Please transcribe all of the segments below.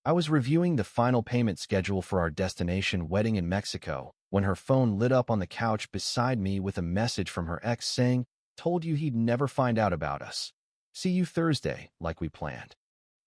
I was reviewing the final payment schedule for our destination wedding in Mexico when her phone lit up on the couch beside me with a message from her ex saying, "Told you he'd never find out about us. See you Thursday, like we planned."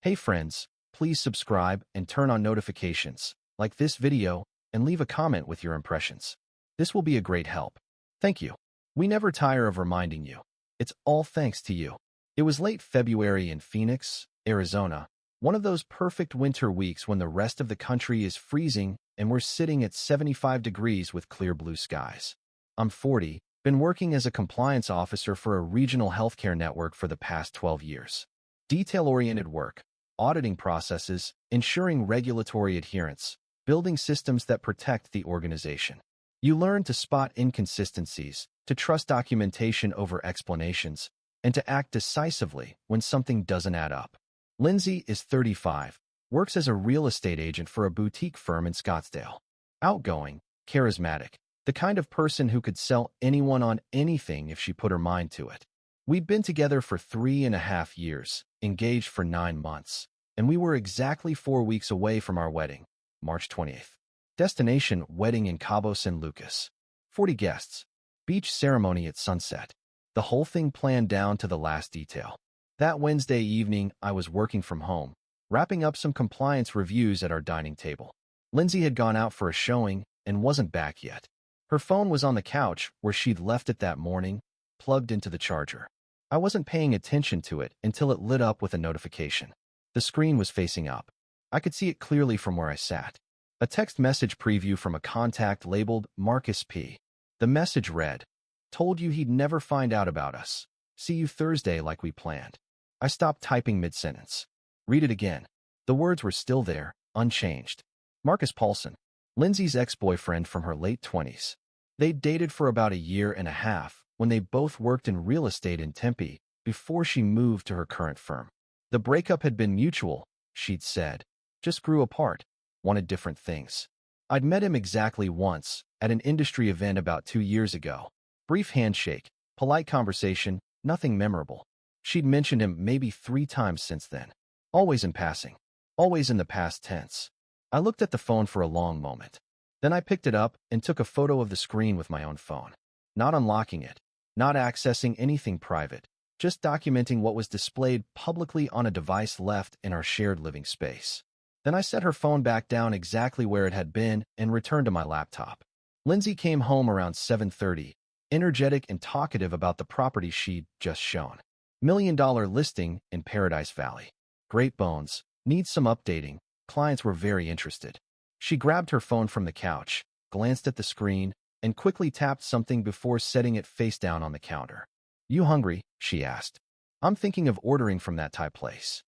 Hey friends, please subscribe and turn on notifications, like this video, and leave a comment with your impressions. This will be a great help. Thank you. We never tire of reminding you. It's all thanks to you. It was late February in Phoenix, Arizona, one of those perfect winter weeks when the rest of the country is freezing and we're sitting at 75 degrees with clear blue skies. I'm 40, been working as a compliance officer for a regional healthcare network for the past 12 years. Detail-oriented work, auditing processes, ensuring regulatory adherence, building systems that protect the organization. You learn to spot inconsistencies, to trust documentation over explanations, and to act decisively when something doesn't add up. Lindsay is 35, works as a real estate agent for a boutique firm in Scottsdale. Outgoing, charismatic, the kind of person who could sell anyone on anything if she put her mind to it. We'd been together for 3.5 years, engaged for 9 months, and we were exactly 4 weeks away from our wedding, March 28th. Destination, wedding in Cabo San Lucas. 40 guests. Beach ceremony at sunset. The whole thing planned down to the last detail. That Wednesday evening, I was working from home, wrapping up some compliance reviews at our dining table. Lindsay had gone out for a showing and wasn't back yet. Her phone was on the couch where she'd left it that morning, plugged into the charger. I wasn't paying attention to it until it lit up with a notification. The screen was facing up. I could see it clearly from where I sat. A text message preview from a contact labeled Marcus P. The message read, "Told you he'd never find out about us. See you Thursday like we planned." I stopped typing mid-sentence. Read it again. The words were still there, unchanged. Marcus Paulson, Lindsay's ex-boyfriend from her late 20s. They'd dated for about 1.5 years when they both worked in real estate in Tempe before she moved to her current firm. The breakup had been mutual, she'd said. Just grew apart, wanted different things. I'd met him exactly once, at an industry event about 2 years ago. Brief handshake, polite conversation, nothing memorable. She'd mentioned him maybe 3 times since then. Always in passing. Always in the past tense. I looked at the phone for a long moment. Then I picked it up and took a photo of the screen with my own phone. Not unlocking it. Not accessing anything private. Just documenting what was displayed publicly on a device left in our shared living space. Then I set her phone back down exactly where it had been and returned to my laptop. Lindsay came home around 7:30, energetic and talkative about the property she'd just shown. $1 million listing in Paradise Valley. Great bones, needs some updating, clients were very interested. She grabbed her phone from the couch, glanced at the screen, and quickly tapped something before setting it face down on the counter. "You hungry?" she asked. "I'm thinking of ordering from that Thai place."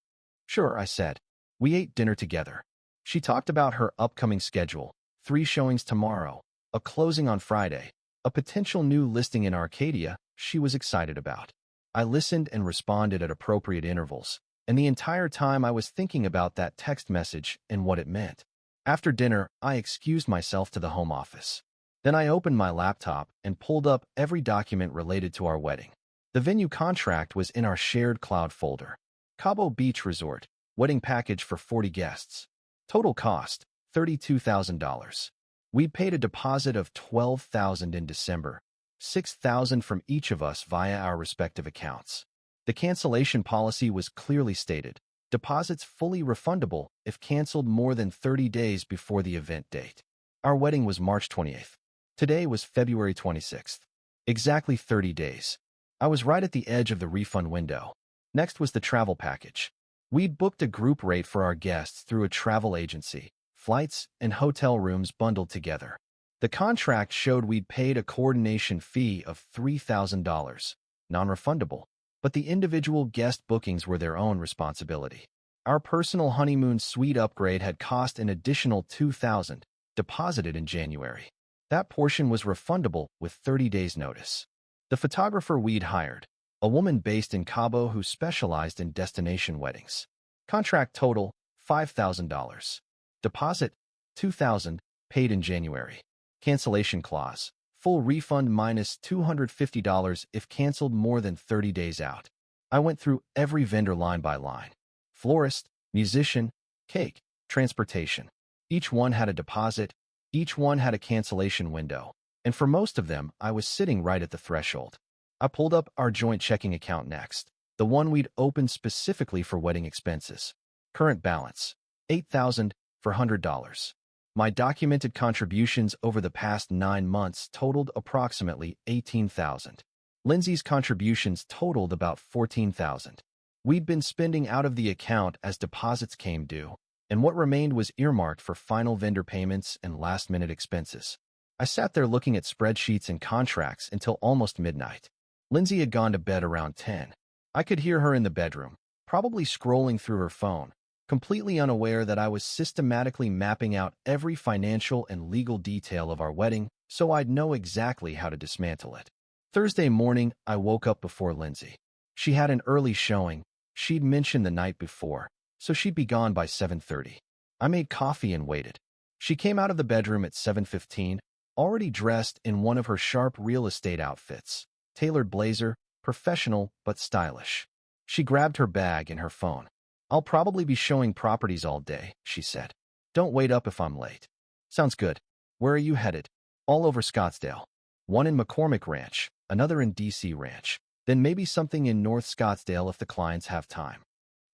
"Sure," I said. We ate dinner together. She talked about her upcoming schedule, 3 showings tomorrow, a closing on Friday, a potential new listing in Arcadia she was excited about. I listened and responded at appropriate intervals, and the entire time I was thinking about that text message and what it meant. After dinner, I excused myself to the home office. Then I opened my laptop and pulled up every document related to our wedding. The venue contract was in our shared cloud folder. Cabo Beach Resort, wedding package for 40 guests. Total cost, $32,000. We paid a deposit of $12,000 in December, $6,000 from each of us via our respective accounts. The cancellation policy was clearly stated. Deposits fully refundable if canceled more than 30 days before the event date. Our wedding was March 28th. Today was February 26th. Exactly 30 days. I was right at the edge of the refund window. Next was the travel package. We'd booked a group rate for our guests through a travel agency, flights and hotel rooms bundled together. The contract showed we'd paid a coordination fee of $3,000, non-refundable, but the individual guest bookings were their own responsibility. Our personal honeymoon suite upgrade had cost an additional $2,000, deposited in January. That portion was refundable with 30 days' notice. The photographer we'd hired, a woman based in Cabo who specialized in destination weddings. Contract total, $5,000. Deposit, $2,000, paid in January. Cancellation clause, full refund minus $250 if canceled more than 30 days out. I went through every vendor line by line. Florist, musician, cake, transportation. Each one had a deposit, each one had a cancellation window, and for most of them, I was sitting right at the threshold. I pulled up our joint checking account next, the one we'd opened specifically for wedding expenses. Current balance, $8,400. My documented contributions over the past 9 months totaled approximately $18,000. Lindsay's contributions totaled about $14,000. We'd been spending out of the account as deposits came due, and what remained was earmarked for final vendor payments and last-minute expenses. I sat there looking at spreadsheets and contracts until almost midnight. Lindsay had gone to bed around 10. I could hear her in the bedroom, probably scrolling through her phone, completely unaware that I was systematically mapping out every financial and legal detail of our wedding so I'd know exactly how to dismantle it. Thursday morning, I woke up before Lindsay. She had an early showing. She'd mentioned the night before, so she'd be gone by 7:30. I made coffee and waited. She came out of the bedroom at 7:15, already dressed in one of her sharp real estate outfits, tailored blazer, professional but stylish. She grabbed her bag and her phone. "I'll probably be showing properties all day," she said. "Don't wait up if I'm late." "Sounds good. Where are you headed?" "All over Scottsdale. One in McCormick Ranch, another in DC Ranch, then maybe something in North Scottsdale if the clients have time."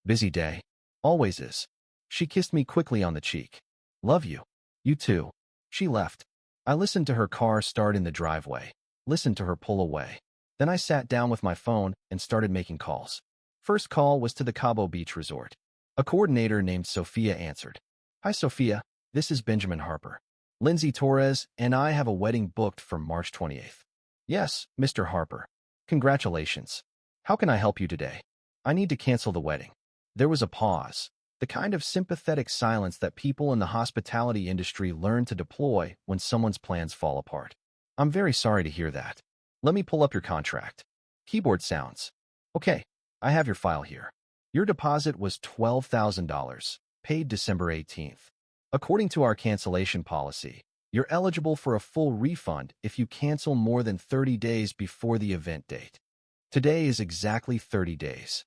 "Busy day." "Always is." She kissed me quickly on the cheek. "Love you." "You too." She left. I listened to her car start in the driveway, listened to her pull away. Then I sat down with my phone and started making calls. First call was to the Cabo Beach Resort. A coordinator named Sophia answered. "Hi, Sophia. This is Benjamin Harper. Lindsay Torres and I have a wedding booked for March 28th. "Yes, Mr. Harper. Congratulations. How can I help you today?" "I need to cancel the wedding." There was a pause, the kind of sympathetic silence that people in the hospitality industry learn to deploy when someone's plans fall apart. "I'm very sorry to hear that. Let me pull up your contract." Keyboard sounds. "Okay, I have your file here. Your deposit was $12,000, paid December 18th. According to our cancellation policy, you're eligible for a full refund if you cancel more than 30 days before the event date. Today is exactly 30 days.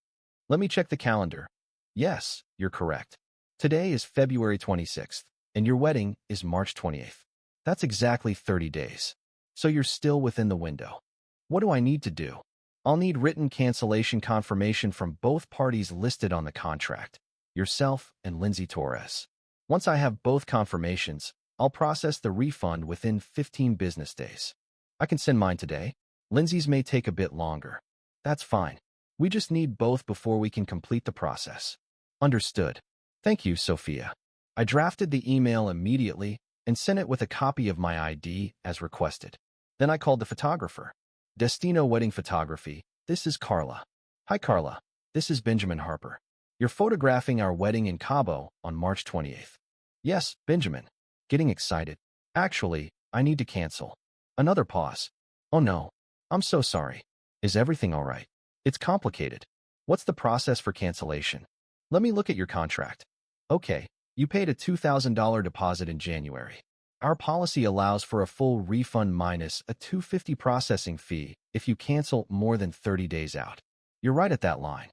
Let me check the calendar. Yes, you're correct. Today is February 26th, and your wedding is March 28th. That's exactly 30 days. So you're still within the window. What do I need to do? I'll need written cancellation confirmation from both parties listed on the contract, yourself and Lindsay Torres. Once I have both confirmations, I'll process the refund within 15 business days. I can send mine today. Lindsay's may take a bit longer. That's fine. We just need both before we can complete the process. Understood. Thank you, Sophia. I drafted the email immediately and sent it with a copy of my ID as requested. Then I called the photographer. Destino Wedding Photography, this is Carla. Hi, Carla. This is Benjamin Harper. You're photographing our wedding in Cabo on March 28th. Yes, Benjamin. Getting excited. Actually, I need to cancel. Another pause. Oh no. I'm so sorry. Is everything all right? It's complicated. What's the process for cancellation? Let me look at your contract. Okay, you paid a $2,000 deposit in January. Our policy allows for a full refund minus a $250 processing fee if you cancel more than 30 days out. You're right at that line.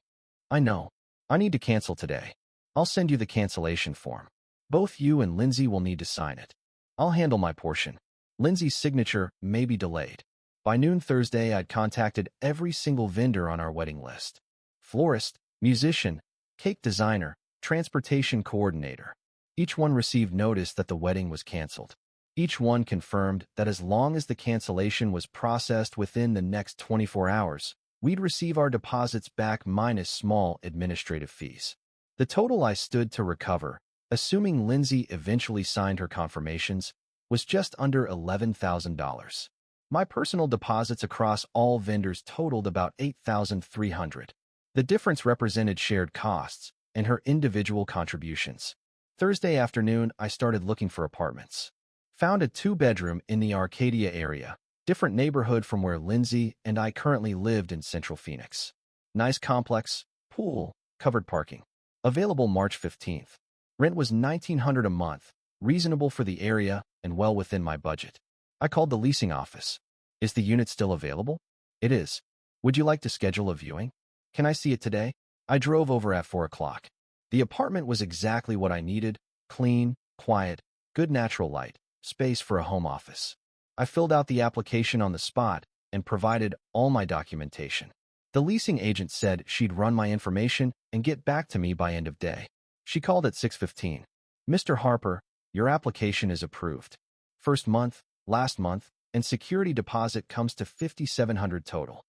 I know. I need to cancel today. I'll send you the cancellation form. Both you and Lindsay will need to sign it. I'll handle my portion. Lindsay's signature may be delayed. By noon Thursday, I'd contacted every single vendor on our wedding list. Florist, musician, cake designer, transportation coordinator. Each one received notice that the wedding was canceled. Each one confirmed that as long as the cancellation was processed within the next 24 hours, we'd receive our deposits back minus small administrative fees. The total I stood to recover, assuming Lindsay eventually signed her confirmations, was just under $11,000. My personal deposits across all vendors totaled about $8,300. The difference represented shared costs and her individual contributions. Thursday afternoon, I started looking for apartments. Found a 2-bedroom in the Arcadia area, different neighborhood from where Lindsay and I currently lived in Central Phoenix. Nice complex, pool, covered parking. Available March 15th. Rent was $1,900 a month, reasonable for the area and well within my budget. I called the leasing office. Is the unit still available? It is. Would you like to schedule a viewing? Can I see it today? I drove over at 4 o'clock. The apartment was exactly what I needed, Clean, quiet, good natural light, space for a home office. I filled out the application on the spot and provided all my documentation. The leasing agent said she'd run my information and get back to me by end of day. She called at 6:15. "Mr. Harper, your application is approved. First month, last month, and security deposit comes to $5,700 total.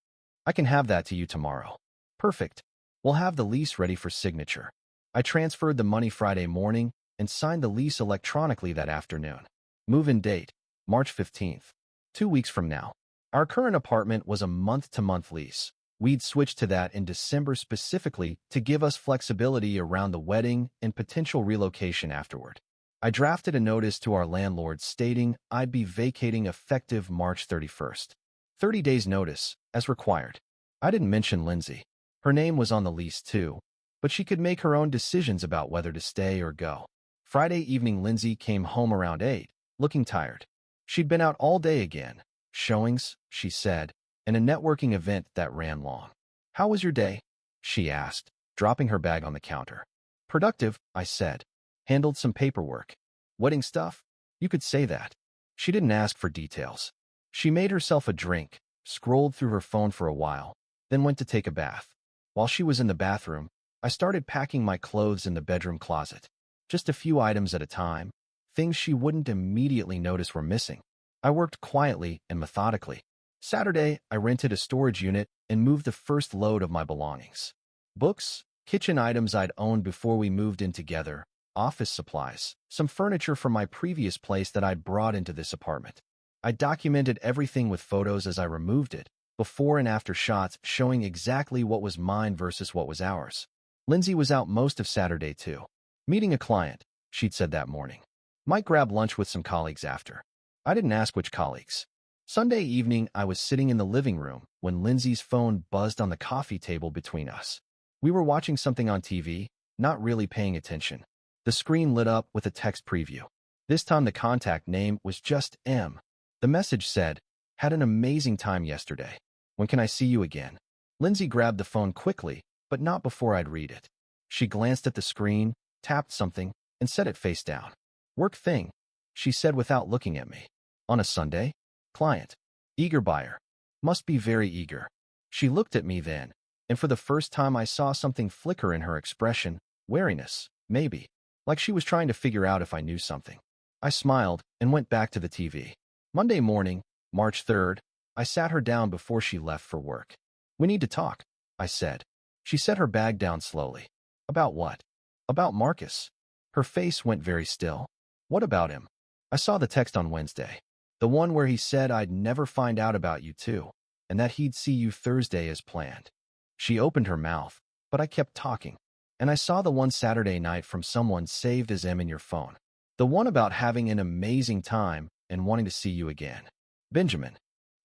I can have that to you tomorrow." "Perfect. We'll have the lease ready for signature." I transferred the money Friday morning and signed the lease electronically that afternoon. Move-in date, March 15th. 2 weeks from now. Our current apartment was a month-to-month lease. We'd switched to that in December specifically to give us flexibility around the wedding and potential relocation afterward. I drafted a notice to our landlord stating I'd be vacating effective March 31st. 30 days notice, as required. I didn't mention Lindsay. Her name was on the lease too, but she could make her own decisions about whether to stay or go. Friday evening, Lindsay came home around 8, looking tired. She'd been out all day again. Showings, she said, and a networking event that ran long. "How was your day?" she asked, dropping her bag on the counter. "Productive," I said. "Handled some paperwork." "Wedding stuff?" "You could say that." She didn't ask for details. She made herself a drink, scrolled through her phone for a while, then went to take a bath. While she was in the bathroom, I started packing my clothes in the bedroom closet. Just a few items at a time, things she wouldn't immediately notice were missing. I worked quietly and methodically. Saturday, I rented a storage unit and moved the first load of my belongings. Books, kitchen items I'd owned before we moved in together, office supplies, some furniture from my previous place that I'd brought into this apartment. I documented everything with photos as I removed it, before and after shots showing exactly what was mine versus what was ours. Lindsay was out most of Saturday too. Meeting a client, she'd said that morning. Might grab lunch with some colleagues after. I didn't ask which colleagues. Sunday evening, I was sitting in the living room when Lindsay's phone buzzed on the coffee table between us. We were watching something on TV, not really paying attention. The screen lit up with a text preview. This time the contact name was just M. The message said, "Had an amazing time yesterday. When can I see you again?" Lindsay grabbed the phone quickly, but not before I'd read it. She glanced at the screen, tapped something, and set it face down. "Work thing," she said without looking at me. "On a Sunday? Client. Eager buyer. Must be very eager." She looked at me then, and for the first time I saw something flicker in her expression, wariness, maybe, like she was trying to figure out if I knew something. I smiled and went back to the TV. Monday morning, March 3rd, I sat her down before she left for work. "We need to talk," I said. She set her bag down slowly. "About what?" "About Marcus." Her face went very still. "What about him?" "I saw the text on Wednesday. The one where he said I'd never find out about you too, and that he'd see you Thursday as planned." She opened her mouth, but I kept talking. "And I saw the one Saturday night from someone saved as M in your phone. The one about having an amazing time and wanting to see you again." "Benjamin."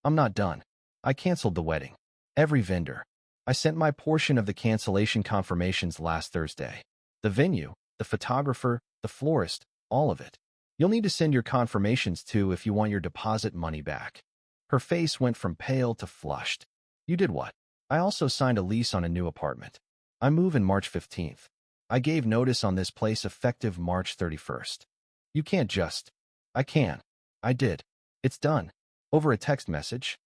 "I'm not done. I canceled the wedding. Every vendor. I sent my portion of the cancellation confirmations last Thursday. The venue, the photographer, the florist, all of it. You'll need to send your confirmations too if you want your deposit money back." Her face went from pale to flushed. "You did what?" "I also signed a lease on a new apartment. I move in March 15th. I gave notice on this place effective March 31st. You can't just." "I can. I did. It's done." "Over a text message?"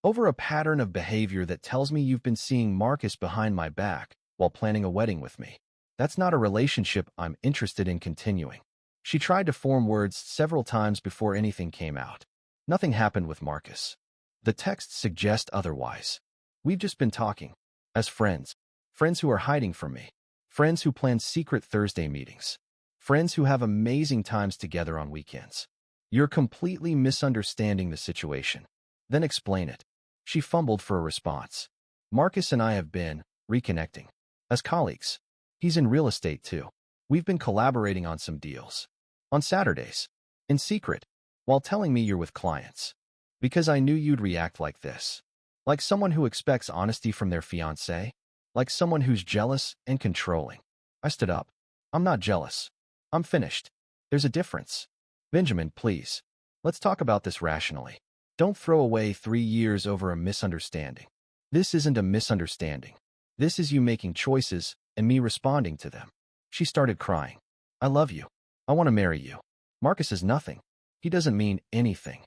"Over a pattern of behavior that tells me you've been seeing Marcus behind my back while planning a wedding with me. That's not a relationship I'm interested in continuing." She tried to form words several times before anything came out. "Nothing happened with Marcus. The texts suggest otherwise. We've just been talking. As friends. Friends who are hiding from me. Friends who plan secret Thursday meetings. Friends who have amazing times together on weekends. You're completely misunderstanding the situation." "Then explain it." She fumbled for a response. "Marcus and I have been reconnecting. As colleagues. He's in real estate too. We've been collaborating on some deals. On Saturdays. In secret. While telling me you're with clients. Because I knew you'd react like this. Like someone who expects honesty from their fiancé. Like someone who's jealous and controlling." I stood up. "I'm not jealous. I'm finished. There's a difference. Benjamin, please. Let's talk about this rationally. Don't throw away 3 years over a misunderstanding. This isn't a misunderstanding. This is you making choices and me responding to them." She started crying. "I love you. I want to marry you. Marcus is nothing. He doesn't mean anything.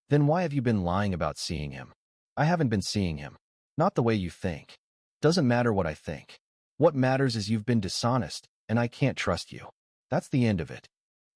Then why have you been lying about seeing him? I haven't been seeing him. Not the way you think. Doesn't matter what I think. What matters is you've been dishonest, and I can't trust you. That's the end of it.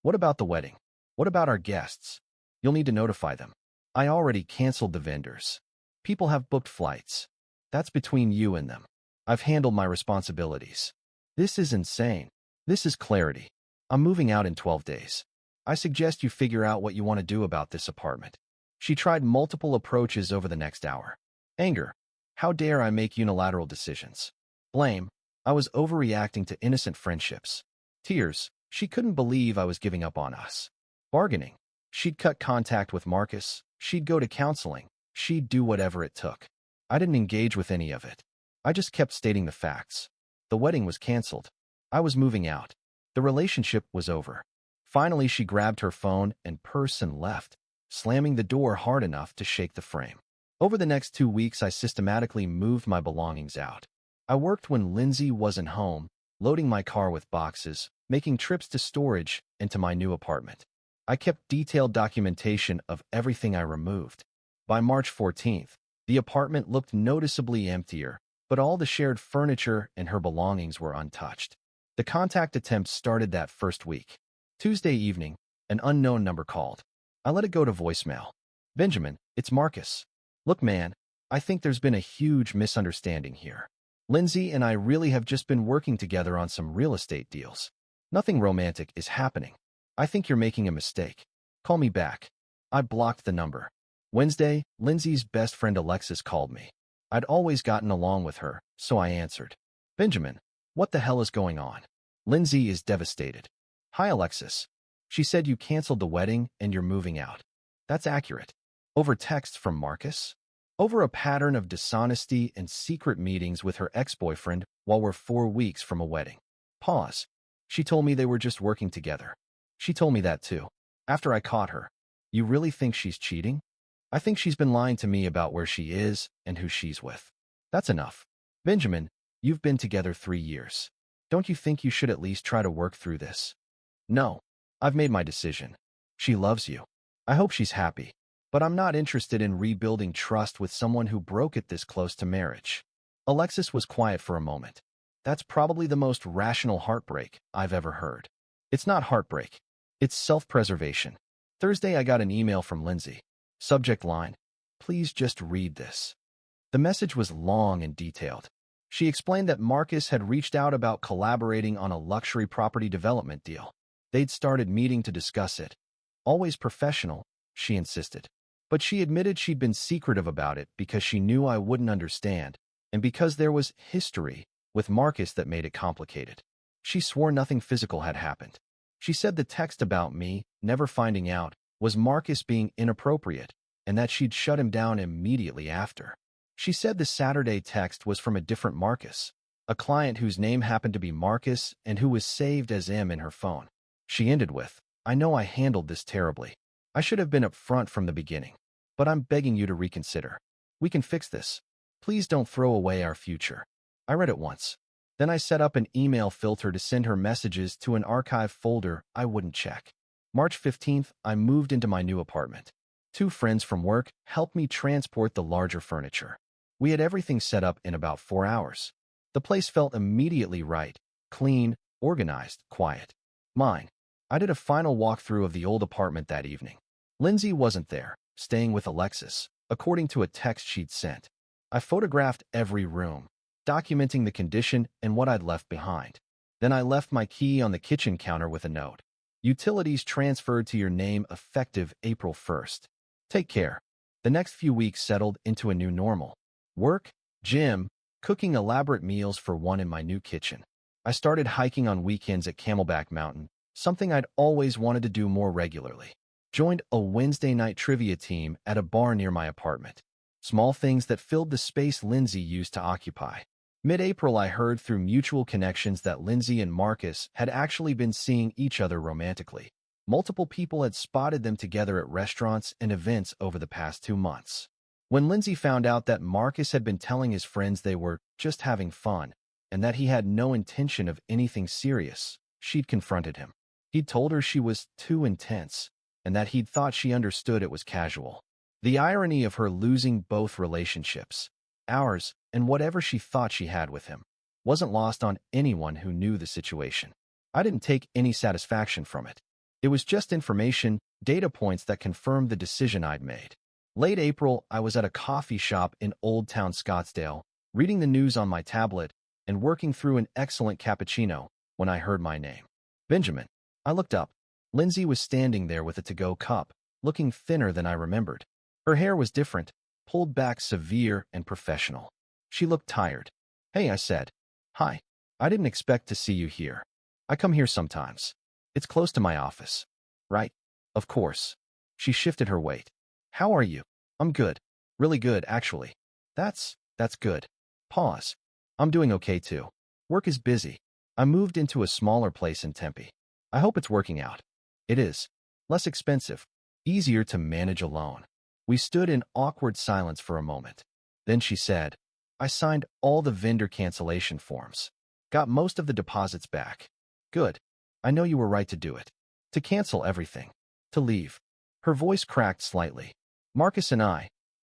What about the wedding? What about our guests? You'll need to notify them. I already canceled the vendors. People have booked flights. That's between you and them. I've handled my responsibilities. This is insane. This is clarity. I'm moving out in 12 days. I suggest you figure out what you want to do about this apartment. She tried multiple approaches over the next hour. Anger. How dare I make unilateral decisions? Blame. I was overreacting to innocent friendships. Tears. She couldn't believe I was giving up on us. Bargaining. She'd cut contact with Marcus. She'd go to counseling. She'd do whatever it took. I didn't engage with any of it. I just kept stating the facts. The wedding was canceled. I was moving out. The relationship was over. Finally, she grabbed her phone and purse and left, slamming the door hard enough to shake the frame. Over the next 2 weeks, I systematically moved my belongings out. I worked when Lindsay wasn't home, loading my car with boxes, making trips to storage and to my new apartment. I kept detailed documentation of everything I removed. By March 14th, the apartment looked noticeably emptier, but all the shared furniture and her belongings were untouched. The contact attempts started that first week. Tuesday evening, an unknown number called. I let it go to voicemail. Benjamin, it's Marcus. Look, man, I think there's been a huge misunderstanding here. Lindsay and I really have just been working together on some real estate deals. Nothing romantic is happening. I think you're making a mistake. Call me back. I blocked the number. Wednesday, Lindsay's best friend Alexis called me. I'd always gotten along with her, so I answered. Benjamin, what the hell is going on? Lindsay is devastated. Hi, Alexis. She said you canceled the wedding and you're moving out. That's accurate. Over text from Marcus? Over a pattern of dishonesty and secret meetings with her ex-boyfriend while we're 4 weeks from a wedding. Pause. She told me they were just working together. She told me that too. After I caught her. You really think she's cheating? I think she's been lying to me about where she is and who she's with. That's enough. Benjamin, you've been together 3 years. Don't you think you should at least try to work through this? No. I've made my decision. She loves you. I hope she's happy. But I'm not interested in rebuilding trust with someone who broke it this close to marriage. Alexis was quiet for a moment. That's probably the most rational heartbreak I've ever heard. It's not heartbreak. It's self-preservation. Thursday, I got an email from Lindsay. Subject line, please just read this. The message was long and detailed. She explained that Marcus had reached out about collaborating on a luxury property development deal. They'd started meeting to discuss it. Always professional, she insisted. But she admitted she'd been secretive about it because she knew I wouldn't understand, and because there was history with Marcus that made it complicated. She swore nothing physical had happened. She said the text about me, never finding out, was Marcus being inappropriate, and that she'd shut him down immediately after. She said the Saturday text was from a different Marcus, a client whose name happened to be Marcus and who was saved as M in her phone. She ended with, I know I handled this terribly. I should have been upfront from the beginning. But I'm begging you to reconsider. We can fix this. Please don't throw away our future. I read it once. Then I set up an email filter to send her messages to an archive folder I wouldn't check. March 15th, I moved into my new apartment. 2 friends from work helped me transport the larger furniture. We had everything set up in about 4 hours. The place felt immediately right, clean, organized, quiet. Mine. I did a final walkthrough of the old apartment that evening. Lindsay wasn't there, staying with Alexis, according to a text she'd sent. I photographed every room, documenting the condition and what I'd left behind. Then I left my key on the kitchen counter with a note. Utilities transferred to your name effective April 1st. Take care. The next few weeks settled into a new normal. Work, gym, cooking elaborate meals for one in my new kitchen. I started hiking on weekends at Camelback Mountain, something I'd always wanted to do more regularly. Joined a Wednesday night trivia team at a bar near my apartment. Small things that filled the space Lindsay used to occupy. Mid-April, I heard through mutual connections that Lindsay and Marcus had actually been seeing each other romantically. Multiple people had spotted them together at restaurants and events over the past 2 months. When Lindsay found out that Marcus had been telling his friends they were just having fun and that he had no intention of anything serious, she'd confronted him. He'd told her she was too intense, and that he'd thought she understood it was casual. The irony of her losing both relationships, ours and whatever she thought she had with him, wasn't lost on anyone who knew the situation. I didn't take any satisfaction from it. It was just information, data points that confirmed the decision I'd made. Late April, I was at a coffee shop in Old Town Scottsdale, reading the news on my tablet and working through an excellent cappuccino when I heard my name. Benjamin. I looked up. Lindsay was standing there with a to-go cup, looking thinner than I remembered. Her hair was different, pulled back severe and professional. She looked tired. "Hey," I said. "Hi. I didn't expect to see you here. I come here sometimes. It's close to my office." "Right. Of course." She shifted her weight. "How are you?" "I'm good. Really good, actually." That's good." Pause. "I'm doing okay, too. Work is busy. I moved into a smaller place in Tempe. I hope it's working out." "It is. Less expensive. Easier to manage alone." We stood in awkward silence for a moment. Then she said, "I signed all the vendor cancellation forms. Got most of the deposits back." "Good. I know you were right to do it. To cancel everything. To leave." Her voice cracked slightly. "Marcus and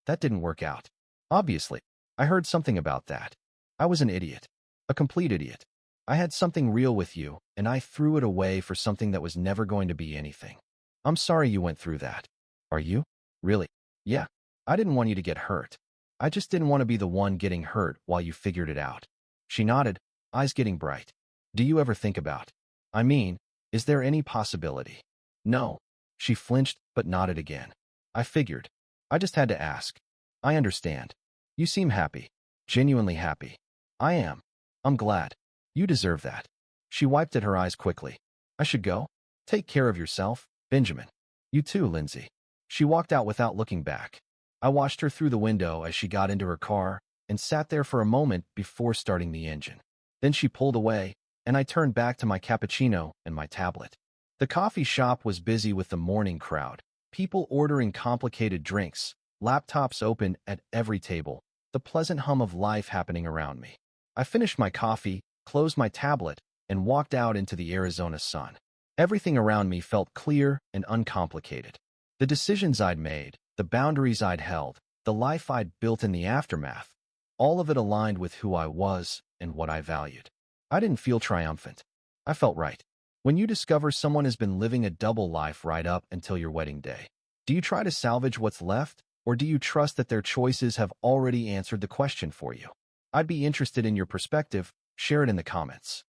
that didn't work out. Obviously. I heard something about that. I was an idiot. A complete idiot. I had something real with you, and I threw it away for something that was never going to be anything. I'm sorry you went through that." "Are you? Really?" "Yeah. I didn't want you to get hurt. I just didn't want to be the one getting hurt while you figured it out." She nodded, eyes getting bright. "Do you ever think about? I mean, is there any possibility?" "No." She flinched but nodded again. "I figured. I just had to ask. I understand. You seem happy. Genuinely happy." "I am. I'm glad. You deserve that." She wiped at her eyes quickly. "I should go? Take care of yourself, Benjamin." "You too, Lindsay." She walked out without looking back. I watched her through the window as she got into her car and sat there for a moment before starting the engine. Then she pulled away, and I turned back to my cappuccino and my tablet. The coffee shop was busy with the morning crowd, people ordering complicated drinks, laptops open at every table, the pleasant hum of life happening around me. I finished my coffee, closed my tablet, and walked out into the Arizona sun. Everything around me felt clear and uncomplicated. The decisions I'd made, the boundaries I'd held, the life I'd built in the aftermath, all of it aligned with who I was and what I valued. I didn't feel triumphant. I felt right. When you discover someone has been living a double life right up until your wedding day, do you try to salvage what's left, or do you trust that their choices have already answered the question for you? I'd be interested in your perspective. Share it in the comments.